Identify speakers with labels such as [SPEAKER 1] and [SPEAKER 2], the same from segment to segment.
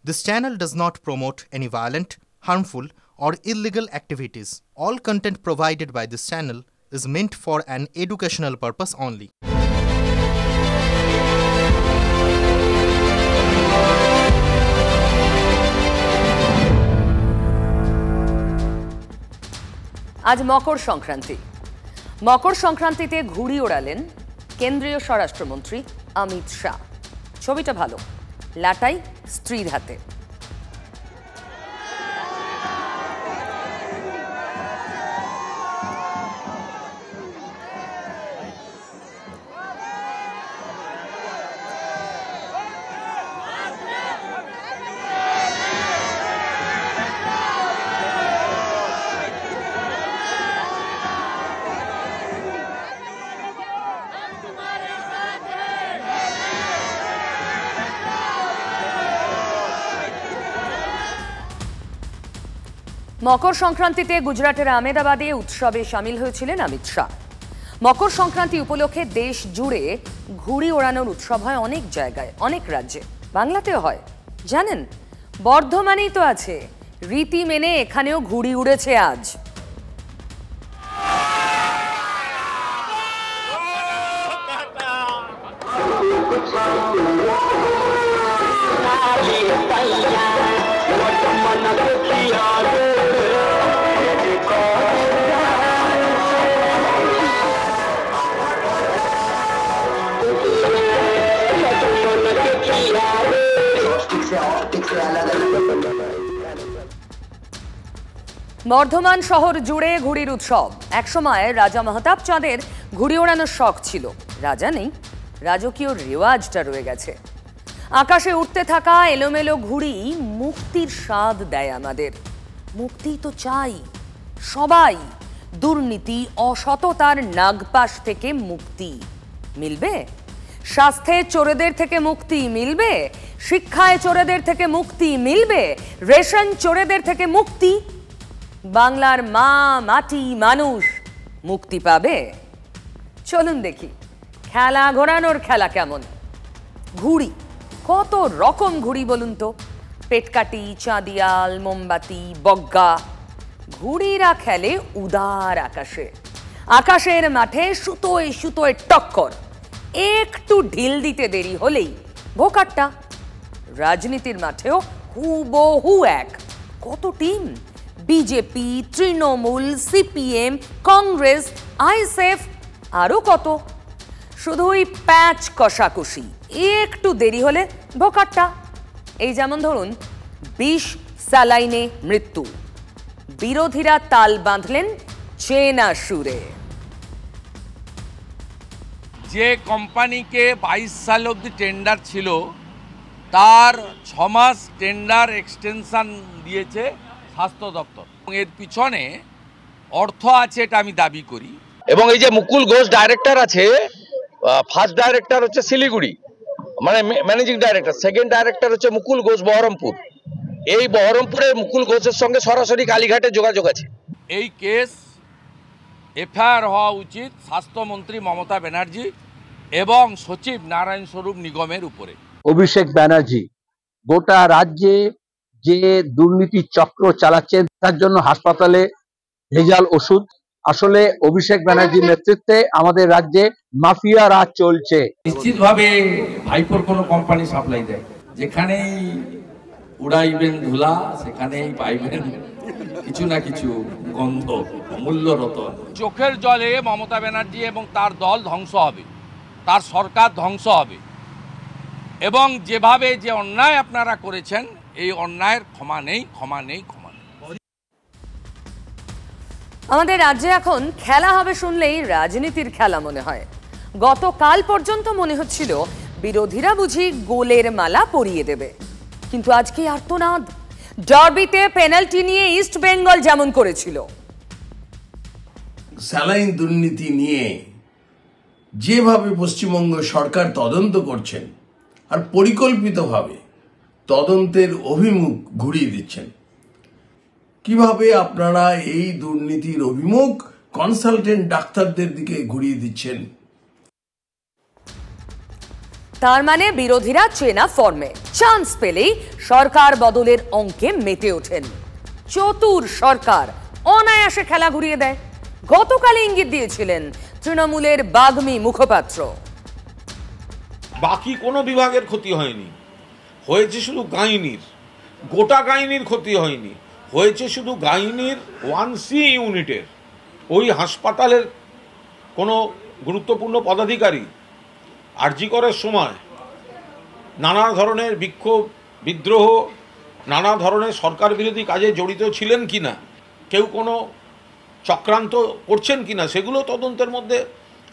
[SPEAKER 1] This channel does not promote any violent, harmful, or illegal activities. All content provided by this channel is meant for an educational purpose only.
[SPEAKER 2] আজ মকর সংক্রান্তি। মকর সংক্রান্তিতে ঘুড়ি ওড়ালেন কেন্দ্রীয় স্বরাষ্ট্রমন্ত্রী অমিত শাহ। ছবিটা ভালো, লাটাই স্ত্রীর হাতে। মকর সংক্রান্তিতে গুজরাটের আহমেদাবাদে উৎসবে সামিল হয়েছিলেন অমিত শাহ। মকর সংক্রান্তি উপলক্ষে দেশ জুড়ে ঘুড়ি ওড়ানোর উৎসব হয় অনেক জায়গায়, অনেক রাজ্যে, বাংলাতেও হয়। জানেন, বর্ধমানেই তো আছে। রীতি মেনে এখানেও ঘুড়ি উড়েছে আজ। বর্ধমান শহর জুড়ে ঘুড়ির উৎসব। একসময় রাজা মহতাব চাঁদের ঘুড়ি ওড়ানোর শখ ছিল। রাজা নেই, রাজকীয় রেওয়াজটা রয়ে গেছে। আকাশে উঠতে থাকা এলোমেলো ঘুড়ি মুক্তির স্বাদ দেয় আমাদের। মুক্তি তো চাই সবাই। দুর্নীতি, অসততার নাগপাশ থেকে মুক্তি মিলবে। স্বাস্থ্যে চোরেদের থেকে মুক্তি মিলবে। শিক্ষায় চোরেদের থেকে মুক্তি মিলবে। রেশন চোরেদের থেকে মুক্তি। বাংলার মা, মাটি, মানুষ মুক্তি পাবে। চলুন দেখি খেলা ঘোরানোর খেলা কেমন। ঘুড়ি, কত রকম ঘুড়ি বলুন তো। পেটকাটি, চাঁদিয়াল, মোমবাতি, বগ্গা। ঘুড়িরা খেলে উদার আকাশে। আকাশের মাঠে সুতোয় সুতোয় টক্কর। একটু ঢিল দিতে দেরি হলেই ভোকাট্টা। রাজনীতির মাঠেও হুবহু এক। কত team, BJP, Trinamool, CPM, Congress, ISF, আরো কত। শুধুই প্যাচ কষাকষি, একটু দেরি হলে ভোকাট্টা। এই যেমন ধরুন ২০ স্যালাইনে মৃত্যু। বিরোধীরা তাল বাঁধলেন চেনা সুরে।
[SPEAKER 3] যে কোম্পানিকে ২২ সাল অবধি টেন্ডার ছিল, তার ৬ মাস টেন্ডার এক্সটেনশন দিয়েছে স্বাস্থ্য দপ্তর। এর পিছনে অর্থ আছে, এটা আমি দাবি করি।
[SPEAKER 4] এবং এই যে মুকুল ঘোষ ডাইরেক্টর আছে, ফার্স্ট ডাইরেক্টর হচ্ছে শিলিগুড়ি, মানে ম্যানেজিং ডাইরেক্টর। সেকেন্ড ডাইরেক্টর হচ্ছে মুকুল ঘোষ বহরমপুর। এই বহরমপুরের মুকুল ঘোষের সঙ্গে সরাসরি কালীঘাটে যোগাযোগ আছে।
[SPEAKER 3] এই কেস এফআইআর হওয়া উচিত স্বাস্থ্যমন্ত্রী মমতা ব্যানার্জি এবং সচিব নারায়ণ স্বরূপ নিগমের উপরে।
[SPEAKER 5] অভিষেক ব্যানার্জি গোটা রাজ্যে যে দুর্নীতি চক্র চালাচ্ছেন, তার জন্য হাসপাতালে ভেজাল ওষুধ। আসলে অভিষেক ব্যানার্জির নেতৃত্বে আমাদের রাজ্যে মাফিয়া রাজ চলছে।
[SPEAKER 3] নিশ্চিতভাবে ভাইপোর কোনো কোম্পানি সাপ্লাই দেয়, যেখানেই উড়াইবেন ধুলা সেখানেই পাইবেন কিছু না কিছু গন্ধ, মূল্যরত। চোখের জলে মমতা ব্যানার্জি এবং তার দল ধ্বংস হবে, তার সরকার ধ্বংস হবে। এবং যেভাবে যে অন্যায় আপনারা করেছেন, এই অন্যায়ের ক্ষমা নেই, ক্ষমা নেই, ক্ষমা নেই।
[SPEAKER 2] আমাদের রাজ্যে এখন খেলা হবে শুনলেই রাজনীতির খেলা মনে হয়। গতকাল পর্যন্ত মনে হচ্ছিল বিরোধীরা বুঝি গোলের মালা পরিয়ে দেবে, কিন্তু আজকে আর্তনাদ। ডার্বিতে পেনাল্টি নিয়ে ইস্ট বেঙ্গল যেমন করেছিল।
[SPEAKER 6] স্যালাইন দুর্নীতি নিয়ে যেভাবে পশ্চিমবঙ্গ সরকার তদন্ত করছেন, আর পরিকল্পিতভাবে তদন্তের অভিমুখ ঘুরিয়ে দিচ্ছেন, কিভাবে আপনারা এই দুর্নীতির অভিমুখ কনসালটেন্ট ডাক্তারদের দিকে ঘুরিয়ে দিচ্ছেন।
[SPEAKER 2] তার মানে বিরোধীরা চেনা ফর্মে, চান্স পেলেই সরকার বদলের অঙ্কে মেতে ওঠেন। চতুর সরকার অনায়াসে খেলা ঘুরিয়ে দেয়। গতকাল ইঙ্গিত দিয়েছিলেন তৃণমূলের বাগ্মী মুখপাত্র।
[SPEAKER 7] বাকি কোনো বিভাগের ক্ষতি হয়নি, হয়েছে শুধু গাইনির, গোটা গাইনির ক্ষতি হয়নি, হয়েছে শুধু গাইনির 1C ইউনিটের ওই হাসপাতালের কোনো গুরুত্বপূর্ণ পদাধিকারী আরজি করার সময় নানা ধরনের বিক্ষোভ, বিদ্রোহ, নানা ধরনের সরকার বিরোধী কাজে জড়িত ছিলেন কিনা, কেউ কোনো চক্রান্ত করছেন কিনা, সেগুলো তদন্তের মধ্যে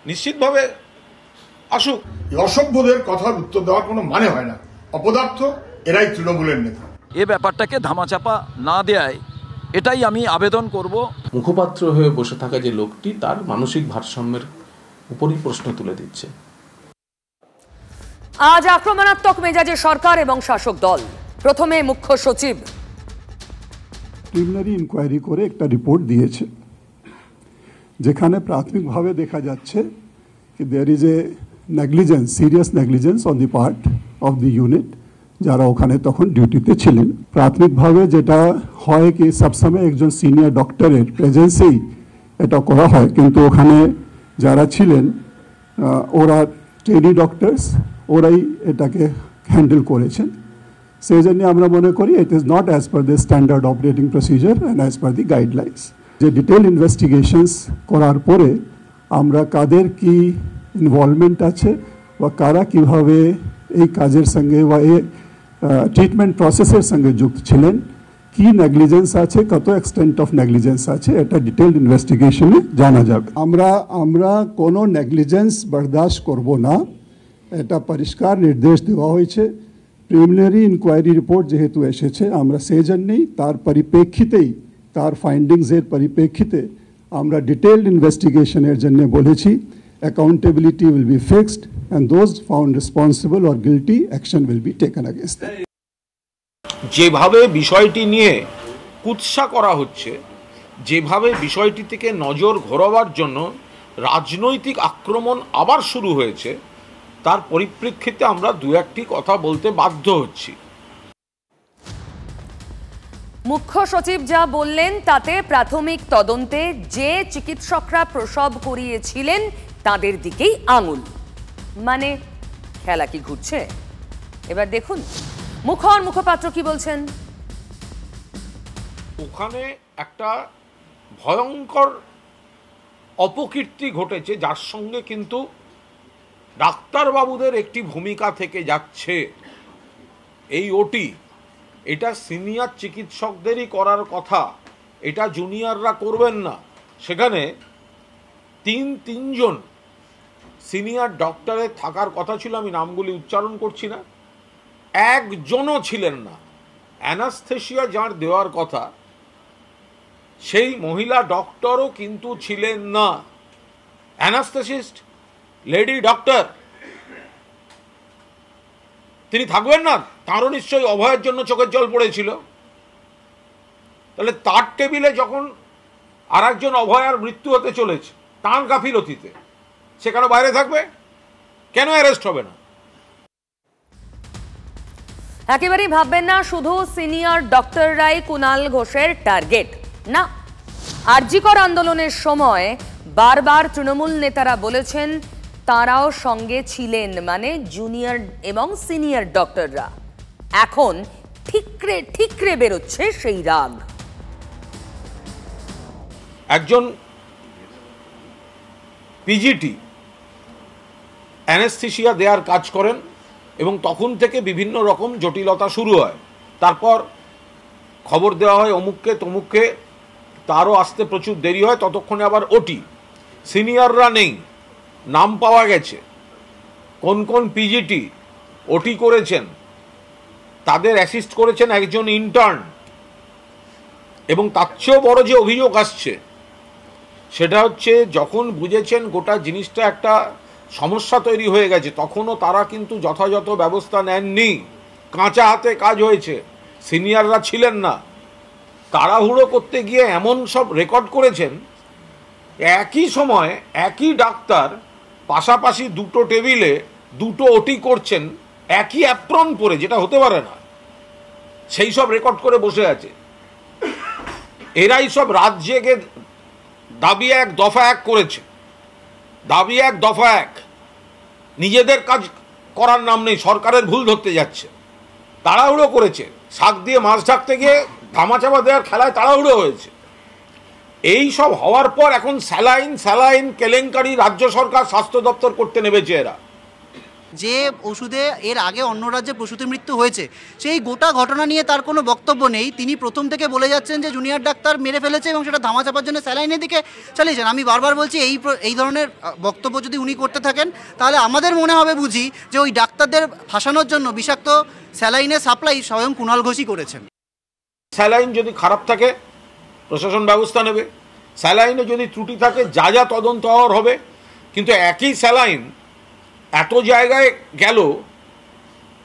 [SPEAKER 7] নিশ্চিতভাবে আসুক।
[SPEAKER 8] অসভ্যদের কথার উত্তর দেওয়ার কোনো মানে হয় না। অপদার্থ এরাই তৃণমূলের নেতা।
[SPEAKER 9] এ ব্যাপারটাকে ধামাচাপা না দেয়, এটাই আমি আবেদন করব।
[SPEAKER 10] মুখপাত্র হয়ে বসে থাকা যে লোকটি তার মানসিক ভারসাম্যের উপরই প্রশ্ন তুলে দিচ্ছে।
[SPEAKER 2] আজ আক্রমণাত্মক মেজাজে সরকার এবং শাসক দল। প্রথমে মুখ্য সচিব
[SPEAKER 11] প্রিলিমিনারি ইনকোয়ারি করে একটা রিপোর্ট দিয়েছে, যেখানে প্রাথমিকভাবে দেখা যাচ্ছে कि there is a negligence, serious negligence on the part of the unit যারা ওখানে তখন ডিউটিতে ছিলেন। প্রাথমিকভাবে যেটা হয় কি সবসময় একজন সিনিয়র ডক্টরের প্রেজেন্সেই এটা করা হয়, কিন্তু ওখানে যারা ছিলেন ওরা ট্রেনি ডক্টরস, ওরাই এটাকে হ্যান্ডেল করেছেন। সেই জন্য আমরা মনে করি it is not as per the standard operating procedure and as per the guidelines. যে ডিটেল ইনভেস্টিগেশনস করার পরে আমরা কাদের কি ইনভলভমেন্ট আছে বা কারা কিভাবে এই কাজের সঙ্গে বা এই ট্রিটমেন্ট প্রসেসের সঙ্গে যুক্ত ছিলেন, কি নেগলিজেন্স আছে, কত এক্সটেন্ট অফ নেগলিজেন্স আছে, এটা ডিটেলড ইনভেস্টিগেশনে জানা যাবে। আমরা কোনো নেগলিজেন্স বরদাস্ত করব না, এটা পরিষ্কার নির্দেশ দেওয়া হয়েছে। প্রিলিমিনারি ইনকোয়ারি রিপোর্ট যেহেতু এসেছে, আমরা সেই জন্যেই তার পরিপ্রেক্ষিতেই, তার ফাইন্ডিংসের পরিপ্রেক্ষিতে আমরা ডিটেলড ইনভেস্টিগেশনের জন্য বলেছি accountability will be fixed and those found responsible or guilty action will be taken against them.
[SPEAKER 7] যেভাবে বিষয়টি নিয়ে কুৎসা করা হচ্ছে, যেভাবে বিষয়টি থেকে নজর ঘোরাবার জন্য রাজনৈতিক আক্রমণ আবার শুরু হয়েছে, তার পরিপ্রেক্ষিতে আমরা দু একটি কথা বলতে বাধ্য হচ্ছি।
[SPEAKER 2] মুখ্য সচিব যা বললেন তাতে প্রাথমিক তদন্তে যে চিকিৎসকরা প্রসব করিয়েছিলেন তাদের দিকেই আঙুল, মানে খেলা কি ঘুরছে? এবার দেখুন মুখপাত্র কি বলছেন।
[SPEAKER 7] ওখানে একটা ভয়ঙ্কর অপকীর্তি ঘটেছে, যার সঙ্গে কিন্তু ডাক্তারবাবুদের একটি ভূমিকা থেকে যাচ্ছে। এই ওটি এটা সিনিয়র চিকিৎসকদেরই করার কথা, এটা জুনিয়ররা করবেন না। সেখানে তিনজন সিনিয়র ডক্টরের থাকার কথা ছিল, আমি নামগুলি উচ্চারণ করছি না, একজনও ছিলেন না। অ্যানাস্থেশিয়া যার দেওয়ার কথা সেই মহিলা ডক্টরও কিন্তু ছিলেন না। অ্যানাস্থেসিস্ট লেডি ডক্টর তিনি থাকবেন না? তারও নিশ্চয়ই অভয়ের জন্য চোখের জল পড়েছিল। তাহলে তার টেবিলে যখন আর একজন অভয়ার মৃত্যু হতে চলেছে তার গাফিলতিতে, সেখানে বাইরে থাকবে কেন? অ্যারেস্ট হবে না?
[SPEAKER 2] একেবারেই ভাববেন না শুধু সিনিয়র ডক্টররাই কুণাল ঘোষের টার্গেট। না, আরজিকর আন্দোলনের সময় বারবার তৃণমূল নেতারা বলেছেন তারাও সঙ্গে ছিলেন, মানে জুনিয়র এবং সিনিয়র ডক্টররা। এখন ঠিকরে বেরোচ্ছে সেই রাগ।
[SPEAKER 7] একজন পিজিটি অ্যানেস্থেশিয়া দেওয়ার কাজ করেন এবং তখন থেকে বিভিন্ন রকম জটিলতা শুরু হয়। তারপর খবর দেওয়া হয় অমুককে তমুককে, তারও আসতে প্রচুর দেরি হয়। ততক্ষণে আবার ওটি, সিনিয়ররা নেই, নাম পাওয়া গেছে কোন কোন পিজিটি ওটি করেছেন, তাদের অ্যাসিস্ট করেছেন একজন ইন্টার্ন। এবং তার চেয়েও বড় যে অভিযোগ আসছে সেটা হচ্ছে, যখন বুঝেছেন গোটা জিনিসটা একটা সমস্যা তৈরি হয়ে গেছে, তখনও তারা কিন্তু যথাযথ ব্যবস্থা নেননি। কাঁচা হাতে কাজ হয়েছে, সিনিয়ররা ছিলেন না। তাড়াহুড়ো করতে গিয়ে এমন সব রেকর্ড করেছেন, একই সময় একই ডাক্তার পাশাপাশি দুটো টেবিলে দুটো ওটি করছেন একই অ্যাপ্রন পরে, যেটা হতে পারে না, সেই সব রেকর্ড করে বসে আছে। এরাই সব রাত জেগে দাবি এক দফা এক করেছে, দাবি এক দফা এক। নিজেদের কাজ করার নাম নেই, সরকারের ভুল ধরতে যাচ্ছে, তাড়াহুড়ো করেছে। শাক দিয়ে মাছ ঢাকতে গিয়ে ধামাচাপা দেওয়ার খেলায় তাড়াহুড়ো হয়েছে। এই সব হওয়ার পর এখন স্যালাইন কেলেঙ্কারি রাজ্য সরকার স্বাস্থ্য দপ্তর করতে নেমেছে। এরা
[SPEAKER 12] যে ওষুধে এর আগে অন্য রাজ্যে প্রসূতি মৃত্যু হয়েছে, সেই গোটা ঘটনা নিয়ে তার কোনো বক্তব্য নেই। তিনি প্রথম থেকে বলে যাচ্ছেন যে জুনিয়র ডাক্তার মেরে ফেলেছে এবং সেটা ধামাচাপার জন্য স্যালাইনের দিকে চালিয়েছেন। আমি বারবার বলছি, এই ধরনের বক্তব্য যদি উনি করতে থাকেন তাহলে আমাদের মনে হবে বুঝি যে ওই ডাক্তারদের ফাঁসানোর জন্য বিষাক্ত স্যালাইনের সাপ্লাই স্বয়ং কুণাল ঘোষই করেছেন।
[SPEAKER 7] স্যালাইন যদি খারাপ থাকে প্রশাসন ব্যবস্থা নেবে, স্যালাইনে যদি ত্রুটি থাকে যা যা তদন্ত হওয়ার হবে। কিন্তু একই স্যালাইন এত জায়গায় গেল,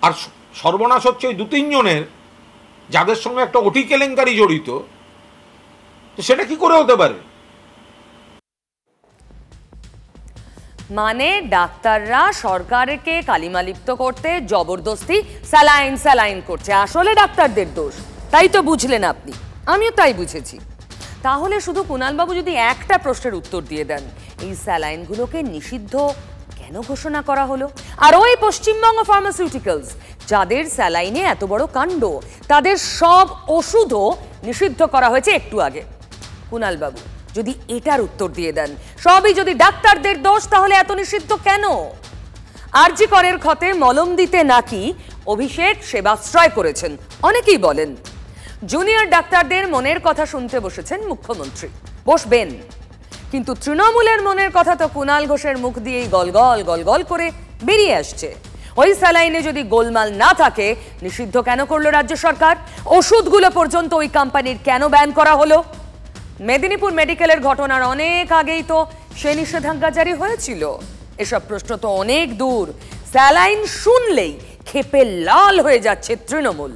[SPEAKER 7] আর সর্বনাশ হচ্ছে ওই 2-3 জনের, যাদের সঙ্গে একটা ওটি কেলেঙ্কারি জড়িত। তো সেটা কি করে হতে পারে?
[SPEAKER 2] মানে ডাক্তাররা সরকারকে কালিমালিপ্ত করতে জবরদস্তি স্যালাইন করছে, আসলে ডাক্তারদের দোষ। তাই তো বুঝলেন আপনি, আমিও তাই বুঝেছি। তাহলে শুধু কুণালবাবু যদি একটা প্রশ্নের উত্তর দিয়ে দেন, এই স্যালাইনগুলোকে নিষিদ্ধ কেন ঘোষণা করা হলো? আর ওই পশ্চিমবঙ্গ ফার্মাসিউটিক্যালস যাদের স্যালাইনে এত বড় কাণ্ড, তাদের সব ওষুধও নিষিদ্ধ করা হয়েছে একটু আগে। কুণালবাবু যদি এটার উত্তর দিয়ে দেন, সবই যদি ডাক্তারদের দোষ, তাহলে এত নিষিদ্ধ কেন? আরজি করের ক্ষতে মলম দিতে নাকি অভিষেক সেবাশ্রয় করেছেন অনেকেই বলেন। জুনিয়র ডাক্তারদের মনের কথা শুনতে বসেছেন মুখ্যমন্ত্রী, বসবেন। কিন্তু তৃণমূলের মনের কথা তো কুণাল ঘোষের মুখ দিয়েই গলগল করে বেরিয়ে আসছে। ওই স্যালাইনে যদি গোলমাল না থাকে, নিষিদ্ধ কেন করলো রাজ্য সরকার? ওষুধগুলো পর্যন্ত ওই কোম্পানির কেন ব্যান করা হলো? মেদিনীপুর মেডিকেলের ঘটনার অনেক আগেই তো সে নিষেধাজ্ঞা জারি হয়েছিল। এসব প্রশ্ন তো অনেক দূর। স্যালাইন শুনলেই ক্ষেপে লাল হয়ে যাচ্ছে তৃণমূল।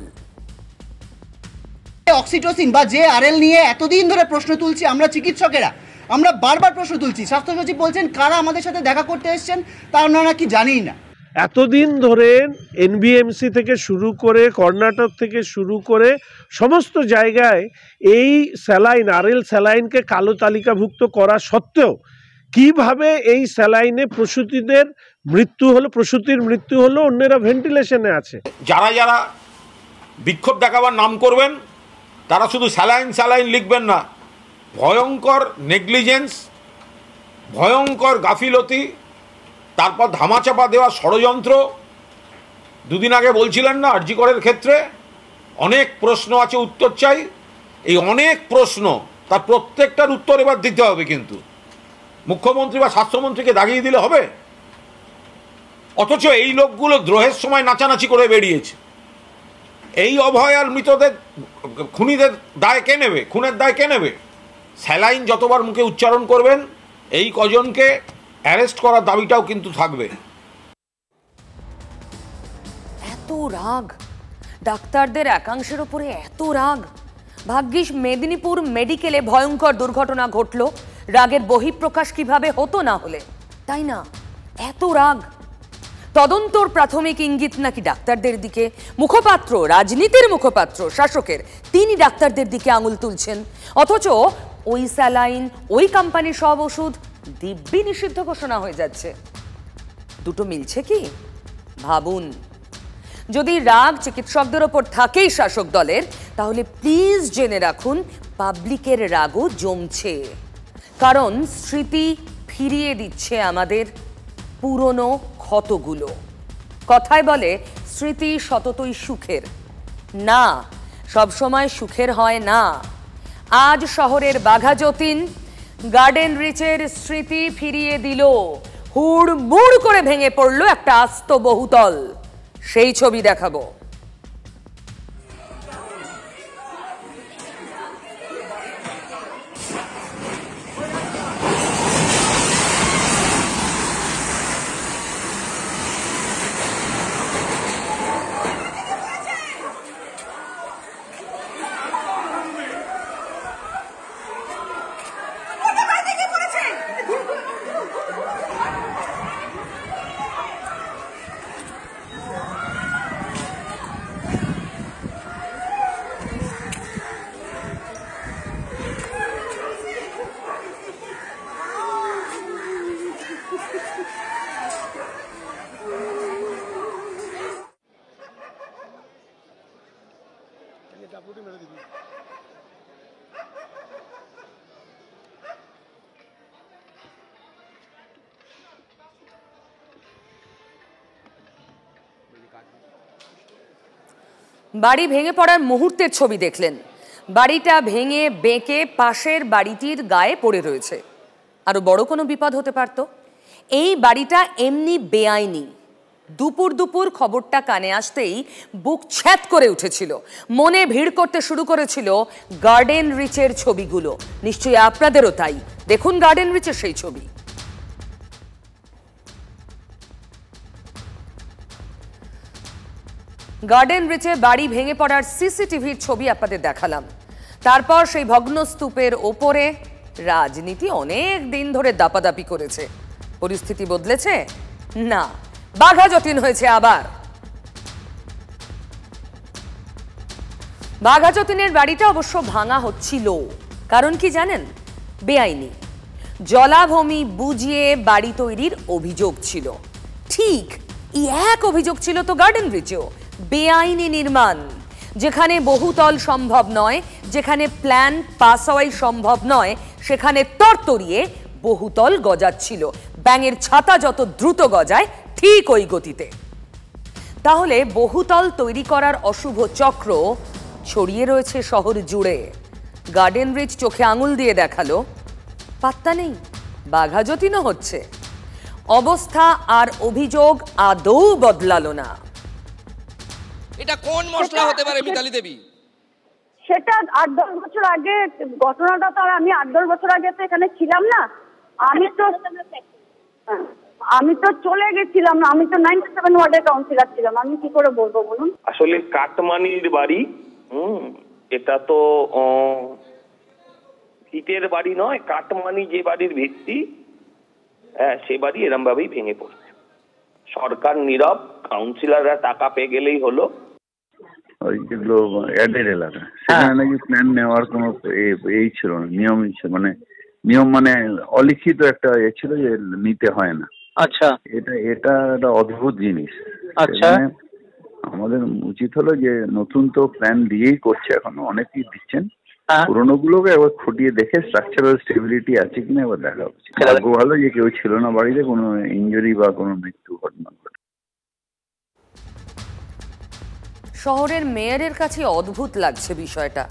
[SPEAKER 12] অক্সিটোসিন বা JRL নিয়ে এতদিন ধরে প্রশ্ন তুলছি আমরা চিকিৎসকেরা, আমরা বারবার প্রশ্ন তুলছি। স্বাস্থ্য সচিব বলছেন কারা আমাদের সাথে দেখা করতে এসেছেন তা আমরা নাকি জানিই না।
[SPEAKER 13] এতদিন ধরে NBMC থেকে শুরু করে কর্ণাটক থেকে শুরু করে সমস্ত জায়গায় এই স্যালাইন RL স্যালাইনকে কালো তালিকাভুক্ত করা সত্ত্বেও কিভাবে এই স্যালাইনে প্রসূতির মৃত্যু হলো, অন্যরা ভেন্টিলেশনে আছে।
[SPEAKER 7] যারা যারা বিক্ষোভ দেখাবার নাম করবেন তারা শুধু স্যালাইন লিখবেন না, ভয়ঙ্কর নেগলিজেন্স, ভয়ঙ্কর গাফিলতি, তারপর ধামাচাপা দেওয়া ষড়যন্ত্র। দুদিন আগে বলছিলেন না আরজি করের ক্ষেত্রে অনেক প্রশ্ন আছে, উত্তর চাই। এই অনেক প্রশ্ন, তার প্রত্যেকটার উত্তর এবার দিতে হবে। কিন্তু মুখ্যমন্ত্রী বা স্বাস্থ্যমন্ত্রীকে দাগিয়ে দিলে হবে? অথচ এই লোকগুলো দ্রোহের সময় নাচানাচি করে বেরিয়েছে। এই অভয়ার মৃতদের খুনিদের দায় কে নেবে? খুনের দায় কে নেবে? স্যালাইন যতবার মুখে উচ্চারণ করবেন, এই কজনকে অ্যারেস্ট করার দাবিটাও কিন্তু থাকবে।
[SPEAKER 2] এত রাগ ডাক্তারদের একাংশের উপরে, এত রাগ। ভাগ্যিস মেদিনীপুর মেডিকেলে ভয়ঙ্কর দুর্ঘটনা ঘটল, রাগের বহিঃপ্রকাশ কিভাবে হতো না হলে, তাই না? এত রাগ। তদন্তর প্রাথমিক ইঙ্গিত নাকি ডাক্তারদের দিকে। মুখপাত্র, রাজনীতির মুখপাত্র শাসকের, তিনি ডাক্তারদের দিকে আঙুল তুলছেন। অথচ ওই স্যালাইন, ওই কোম্পানির সব ওষুধ দিব্যি নিষিদ্ধ ঘোষণা হয়ে যাচ্ছে। দুটো মিলছে কি? ভাবুন। যদি রাগ চিকিৎসকদের ওপর থাকেই শাসক দলের, তাহলে প্লিজ জেনে রাখুন পাবলিকের রাগও জমছে। কারণ স্মৃতি ফিরিয়ে দিচ্ছে আমাদের পুরনো ক্ষতগুলো। কথায় বলে স্মৃতি সততই সুখের। না, সবসময় সুখের হয় না। আজ শহরের বাঘা যতীন গার্ডেন রিচের স্মৃতি ফিরিয়ে দিল। হুড়মুড় করে ভেঙে পড়ল একটা আস্ত বহুতল। সেই ছবি দেখাবো। বাড়ি ভেঙে পড়ার মুহূর্তের ছবি দেখলেন। বাড়িটা ভেঙে বেঁকে পাশের বাড়িটির গায়ে পড়ে রয়েছে। আরো বড় কোনো বিপদ হতে পারত। এই বাড়িটা এমনি বেআইনি। দুপুর দুপুর খবরটা কানে আসতেই বুক ছ্যাঁত করে উঠেছিল, মনে ভিড় করতে শুরু করেছিল গার্ডেন রিচের ছবিগুলো। নিশ্চয়ই আপনাদেরও তাই। দেখুন গার্ডেন রিচের সেই ছবি। গার্ডেন রিচে বাড়ি ভেঙে পড়ার সিসিটিভির ছবি আপনাদের দেখালাম। তারপর সেই ভগ্নস্তূপের ওপরে রাজনীতি অনেক দিন ধরে দাপাদাপি করেছে। পরিস্থিতি বদলেছে না, বাঘা যতীন হয়েছে আবার। বাঘা যতীনের বাড়িটা অবশ্য ভাঙা হচ্ছিল, কারণ কি জানেন? বেআইনি জলাভূমি বুঝিয়ে বাড়ি তৈরির অভিযোগ ছিল। ঠিক এই এক অভিযোগ ছিল তো গার্ডেন রিচেও। বেআইনি নির্মাণ, যেখানে বহুতল সম্ভব নয়, যেখানে প্ল্যান পাস হওয়াই সম্ভব নয়, সেখানে তরতরিয়ে বহুতল গজাচ্ছিল। ব্যাঙের ছাতা যত দ্রুত গজায় ঠিক ওই গতিতে। তাহলে বহুতল তৈরি করার অশুভ চক্র ছড়িয়ে রয়েছে শহর জুড়ে। গার্ডেন রিচ চোখে আঙুল দিয়ে দেখালো, পাত্তা নেই, বাঘা যতীনও হচ্ছে। অবস্থা আর অভিযোগ আদৌ বদলালো না।
[SPEAKER 14] এটা কোন মশলা হতে পারে মিতালি দেবী?
[SPEAKER 15] সেটা 8-10 বছর আগে ঘটনাটা, তো আমি 8-10 বছর আগে তো এখানে ছিলাম না। আমি তো চলে গেছিলাম না, আমি তো 97 ওয়ার্ডের কাউন্সিলর ছিলাম। আমি কি করে বলবো বলুন?
[SPEAKER 16] আসলে কাটমানির বাড়ি, এটা তো ভিটের বাড়ি নয়, কাটমানি যে বাড়ির ভিত্তি, হ্যাঁ সে বাড়ি এরম ভাবেই ভেঙে পড়ছে। সরকার নীরব, কাউন্সিলররা টাকা পেয়ে গেলেই হলো।
[SPEAKER 17] ওই যেগুলো অ্যাডের এলাকা, সেখানে নাকি প্ল্যান নেওয়ার কোনো এই ছিল না, নিয়মই ছিল, নিয়ম মানে অলিখিত একটা ছিল যে নিতে হয় না।
[SPEAKER 18] আচ্ছা,
[SPEAKER 17] এটা একটা অদ্ভুত জিনিস।
[SPEAKER 18] আচ্ছা,
[SPEAKER 17] আমাদের উচিত হলো যে নতুন তো প্ল্যান দিয়েই করছে, এখনো অনেকেই দিচ্ছেন, পুরোনো গুলোকে একবার খুঁটিয়ে দেখে স্ট্রাকচারাল স্টেবিলিটি আছে কিনা এবার দেখা উচিত। ভাগ্য ভালো যে কেউ ছিল না বাড়িতে, কোনো ইনজুরি বা কোনো মৃত্যু ঘটনা ঘটে।
[SPEAKER 2] শহরের মেয়রের কাছে অদ্ভুত লাগছে বিষয়টা,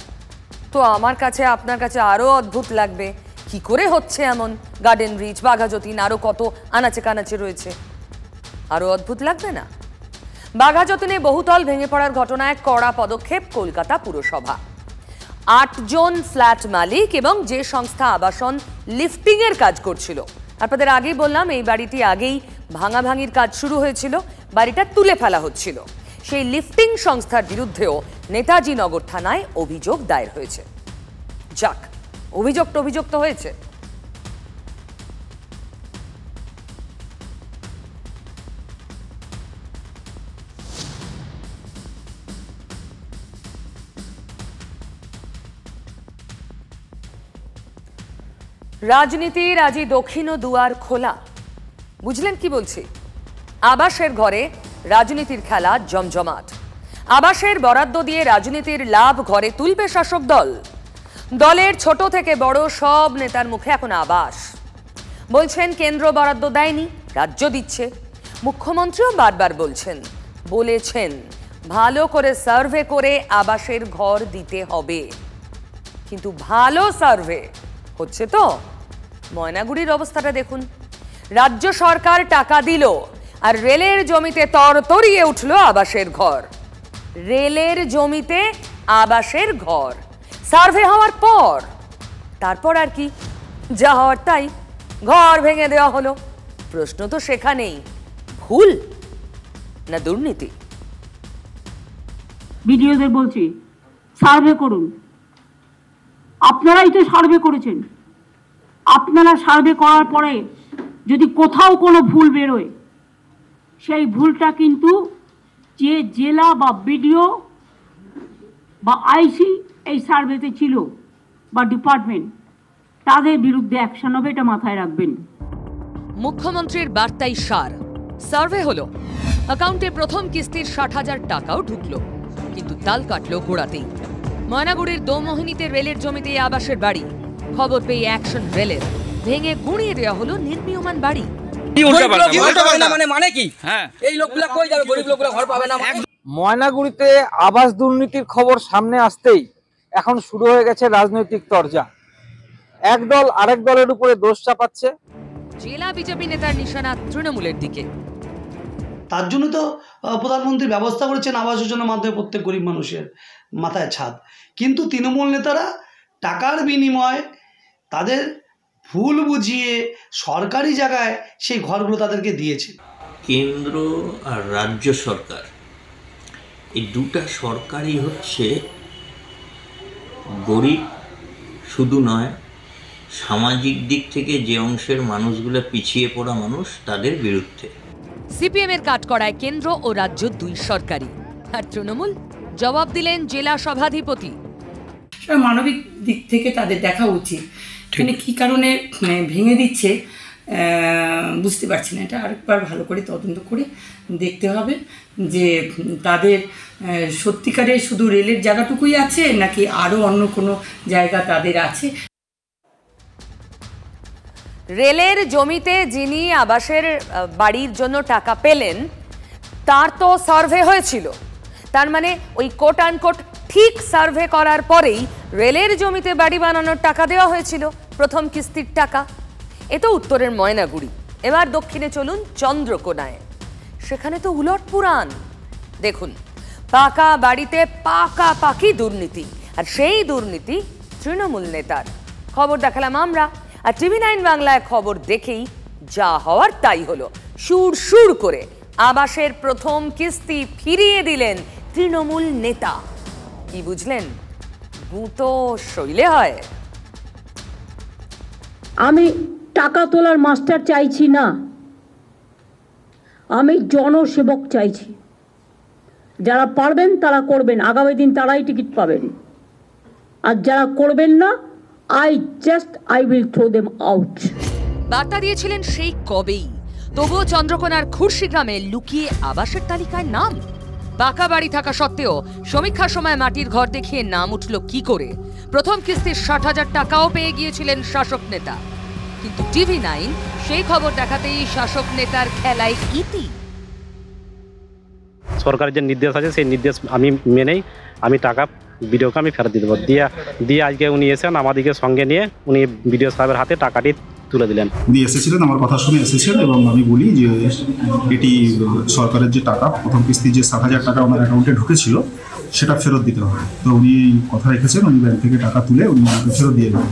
[SPEAKER 2] তো আমার কাছে আপনার কাছে আরো অদ্ভুত লাগবে। কি করে হচ্ছে এমন? গার্ডেন রিচ, বাঘা যতীন, আরো কত আনাচে কানাচে রয়েছে, আরো অদ্ভুত লাগবে না? বাঘা যতীনে বহুতল ভেঙে পড়ার ঘটনায় কড়া পদক্ষেপ কলকাতা পুরসভা। 8 জন ফ্ল্যাট মালিক এবং যে সংস্থা আবাসন লিফটিং এর কাজ করছিল, আপনাদের আগেই বললাম এই বাড়িটি আগেই ভাঙাভাঙির কাজ শুরু হয়েছিল, বাড়িটা তুলে ফেলা হচ্ছিল। সেই লিফটিং সংস্থার বিরুদ্ধেও নেতাজি নগর থানায় অভিযোগ দায়ের হয়েছে। যাক, অভিযোগ তো হয়েছে। রাজনীতির আজই দক্ষিণ দুয়ার খোলা। বুঝলেন কি বলছি? আবাসের ঘরে রাজনীতির খেলা জমজমাট। আবাসের বরাদ্দ দিয়ে রাজনীতির লাভ ঘরে তুলবে শাসক দল। দলের ছোট থেকে বড় সব নেতার মুখে এখন আবাস। বলছেন কেন্দ্র বরাদ্দ দেয়নি, রাজ্য দিচ্ছে। মুখ্যমন্ত্রীও বারবার বলেছেন ভালো করে সার্ভে করে আবাসের ঘর দিতে হবে। কিন্তু ভালো সার্ভে হচ্ছে তো? ময়নাগুড়ির অবস্থাটা দেখুন। রাজ্য সরকার টাকা দিল আর রেলের জমিতে তরতরিয়ে উঠল আবাসের ঘর। রেলের জমিতে আবাসের ঘর সার্ভে হওয়ার পর তারপর আর কি, যা হওয়ার তাই, ঘর ভেঙে দেওয়া হলো। প্রশ্ন তো সেখানেই, ভুল না দুর্নীতি?
[SPEAKER 19] বিডিওদের বলছি সার্ভে করুন। আপনারাই তো সার্ভে করেছেন। আপনারা সার্ভে করার পরে যদি কোথাও কোনো ভুল বেরোয়, সেই ভুলটা কিন্তু যে জেলা বা বিডিও বা আইসি এই সার্ভেতে ছিল বা ডিপার্টমেন্ট, তাদের বিরুদ্ধে অ্যাকশন হবে, এটা মাথায় রাখবেন।
[SPEAKER 2] মুখ্যমন্ত্রীর বার্তাই সার। সার্ভে হলো, অ্যাকাউন্টে প্রথম কিস্তির 60,000 টাকাও ঢুকলো, কিন্তু তাল কাটলো গোড়াতেই। ময়নাগুড়ির দোমোহিনীতে রেলের জমিতে আবাসের বাড়ি, খবর পেয়ে অ্যাকশন রেলের, ভেঙে গুঁড়িয়ে দেওয়া হলো নির্মীয়মান বাড়ি।
[SPEAKER 14] মানে কি এই লোকগুলা কই যাবে? গরিব লোকগুলা ঘর পাবে না।
[SPEAKER 18] ময়নাগুড়িতে আবাস দুর্নীতির খবর সামনে আসতেই এখন শুরু হয়ে গেছে রাজনৈতিক তরজা। এক দল আরেক দলের উপরে দোষ চাপাচ্ছে।
[SPEAKER 2] জেলা বিজেপি নেতার নিশানা তৃণমূলের দিকে।
[SPEAKER 20] তার জন্য তো প্রধানমন্ত্রী ব্যবস্থা করেছেন আবাস যোজনার মাধ্যমে প্রত্যেক গরিব মানুষের মাথায় ছাদ, কিন্তু তৃণমূল নেতারা টাকার বিনিময়ে তাদের ভুল বুঝিয়ে সরকারি জায়গায় সেই ঘরগুলো তাদেরকে দিয়েছে।
[SPEAKER 21] কেন্দ্র আর রাজ্য সরকার এই দুটা সরকারই হচ্ছে গরিব শুধু নয়, সামাজিক দিক থেকে যে অংশের মানুষগুলো পিছিয়ে পড়া মানুষ তাদের বিরুদ্ধে।
[SPEAKER 2] সিপিএম এর কাঠগড়ায় কেন্দ্র ও রাজ্য দুই সরকারি, আর তৃণমূল জবাব দিলেন জেলা সভাধিপতি।
[SPEAKER 22] মানবিক দিক থেকে তাদের দেখা উচিত, মানে কি কারণে ভেঙে দিচ্ছে বুঝতে পারছি না। এটা আরেকবার ভালো করে তদন্ত করে দেখতে হবে যে তাদের সত্যিকারে শুধু রেলের জায়গাটুকুই আছে নাকি আরও অন্য কোনো জায়গা তাদের আছে।
[SPEAKER 2] রেলের জমিতে যিনি আবাসের বাড়ির জন্য টাকা পেলেন তার তো সার্ভে হয়েছিল, তার মানে ওই কোট আনকোট ঠিক সার্ভে করার পরেই রেলের জমিতে বাড়ি বানানোর টাকা দেওয়া হয়েছিল, প্রথম কিস্তির টাকা। এ তো উত্তরের ময়নাগুড়ি। এবার দক্ষিণে চলুন চন্দ্রকোনায়, সেখানে তো উলট পুরাণ। দেখুন, পাকা বাড়িতে পাকাপাকি দুর্নীতি, আর সেই দুর্নীতি তৃণমূল নেতার। খবর দেখালাম আমরা, আর TV9 বাংলায় খবর দেখেই যা হওয়ার তাই হলো। সুর সুর করে আবাসের প্রথম কিস্তি ফিরিয়ে দিলেন তৃণমূল নেতা। কি বুঝলেন? গুঁতো শৈলে হয়।
[SPEAKER 19] আমি টাকা তোলার মাস্টার চাইছি না, আমি জনসেবক চাইছি। যারা পারবেন তারা করবেন, আগামী দিন তারাই টিকিট পাবেন। আর যারা করবেন না, I will throw them out.
[SPEAKER 2] বার্তা দিয়েছিলেন সেই কবেই, তবুও চন্দ্রকোনার খুরশি গ্রামে লুকিয়ে আবাসের তালিকায় নাম। পাকা বাড়ি থাকা সত্ত্বেও সমীক্ষার সময় মাটির ঘর দেখিয়ে নাম উঠল কি করে? প্রথম কিস্তির 60,000 টাকাও পেয়ে গিয়েছিলেন শাসক নেতা, কিন্তু TV9 সেই খবর দেখাতেই শাসক নেতার খেলায় ইতি।
[SPEAKER 23] সরকারের যে নির্দেশ আছে সেই নির্দেশ আমি মেনেই আমি টাকা বিডিওকে আমি ফেরত দিয়ে দেবো। দিয়ে আজকে উনি এসেছেন আমাদেরকে সঙ্গে নিয়ে, উনি বিডিও সাহেবের হাতে টাকাটি তুলে দিলেন।
[SPEAKER 24] উনি এসেছিলেন, আমার কথা শুনে এসেছেন, এবং আমি বলি যে এটি সরকারের যে টাকা, প্রথম কিস্তি যে 60,000 টাকা ওনার অ্যাকাউন্টে ঢুকেছিল সেটা ফেরত দিতে হবে। তো উনি কথা রেখেছেন, উনি ব্যাংক থেকে টাকা তুলে উনি আমাকে ফেরত দিয়ে দেবেন।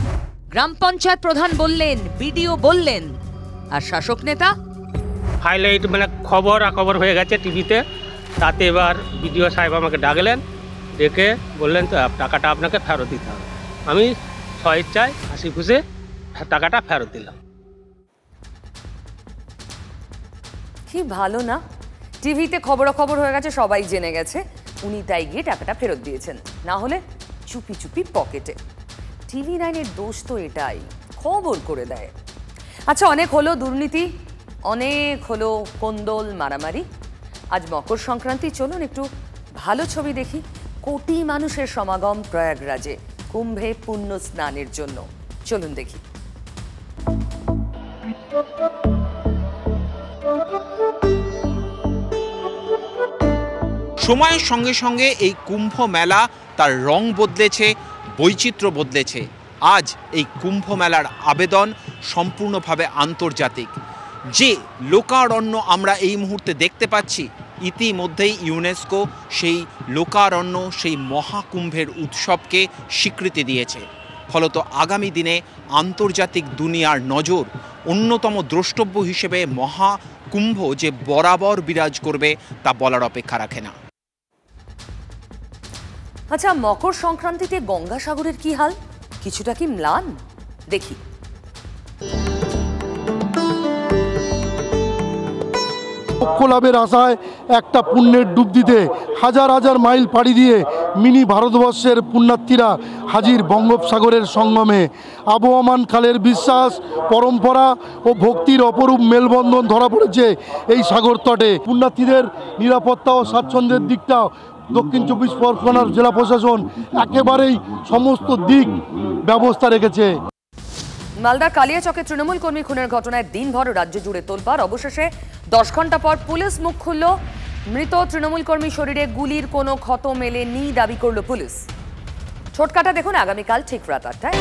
[SPEAKER 2] গ্রাম পঞ্চায়েত প্রধান বললেন, বিডিও বললেন, আর শাসক নেতা
[SPEAKER 23] হাইলাইট মানে খবর হয়ে গেছে টিভিতে। তাতে এবার বিডিও সাহেব আমাকে ডাকলেন, ডেকে বললেন তো টাকাটা আপনাকে ফেরত দিতে হবে। আমি স্বইচ্ছায় হাসি খুশি টাকাটা ফেরত দিলাম।
[SPEAKER 2] কি ভালো না, টিভিতে খবরাখবর হয়ে গেছে, সবাই জেনে গেছে, উনি তাই গিয়ে টাকাটা ফেরত দিয়েছেন, না হলে চুপি চুপি পকেটে। TV9-এর দোষ তো এটাই, খবর করে দেয়। আচ্ছা, অনেক হলো দুর্নীতি, অনেক হলো কোন্দল মারামারি। আজ মকর সংক্রান্তি, চলুন একটু ভালো ছবি দেখি। কোটি মানুষের সমাগম প্রয়াগরাজে কুম্ভে পুণ্য স্নানের জন্য, চলুন দেখি।
[SPEAKER 25] সময়ের সঙ্গে সঙ্গে এই কুম্ভ মেলা তার রং বদলেছে, বৈচিত্র্য বদলেছে। আজ এই কুম্ভ মেলার আবেদন সম্পূর্ণভাবে আন্তর্জাতিক। যে লোকারণ্য আমরা এই মুহূর্তে দেখতে পাচ্ছি, ইতিমধ্যেই ইউনেস্কো সেই লোকারণ্য, সেই মহাকুম্ভের উৎসবকে স্বীকৃতি দিয়েছে। ফলত আগামী দিনে আন্তর্জাতিক দুনিয়ার নজর অন্যতম দ্রষ্টব্য হিসেবে মহাকুম্ভ যে বরাবর বিরাজ করবে তা বলার অপেক্ষা রাখে না।
[SPEAKER 2] আচ্ছা, মকর সংক্রান্তিতে গঙ্গাসাগরের কি হাল? কিছুটা কি ম্লান? দেখি।
[SPEAKER 26] মোক্ষ লাভের আশায় একটা পুণ্যের ডুব দিতে হাজার হাজার মাইল পাড়ি দিয়ে মিনি ভারতবর্ষের পুণ্যার্থীরা হাজির বঙ্গোপসাগরের সঙ্গমে। আবহমান কালের বিশ্বাস, পরম্পরা ও ভক্তির অপরূপ মেলবন্ধন ধরা পড়েছে এই সাগর তটে। পুণ্যার্থীদের নিরাপত্তা ও স্বাচ্ছন্দ্যের দিকটাও দক্ষিণ 24 পরগনার জেলা প্রশাসন একেবারেই সমস্ত দিক ব্যবস্থা রেখেছে।
[SPEAKER 2] মালদার কালিয়াচকে তৃণমূল কর্মী খুনের ঘটনায় দিনভর রাজ্য জুড়ে তোলপাড়। অবশেষে 10 ঘন্টা পর পুলিশ মুখ খুলল। মৃত তৃণমূল কর্মী শরীরে গুলির কোনো ক্ষত মেলেনি দাবি করল পুলিশ। ছোটকাটা দেখুন আগামীকাল ঠিক রাত 8টায়।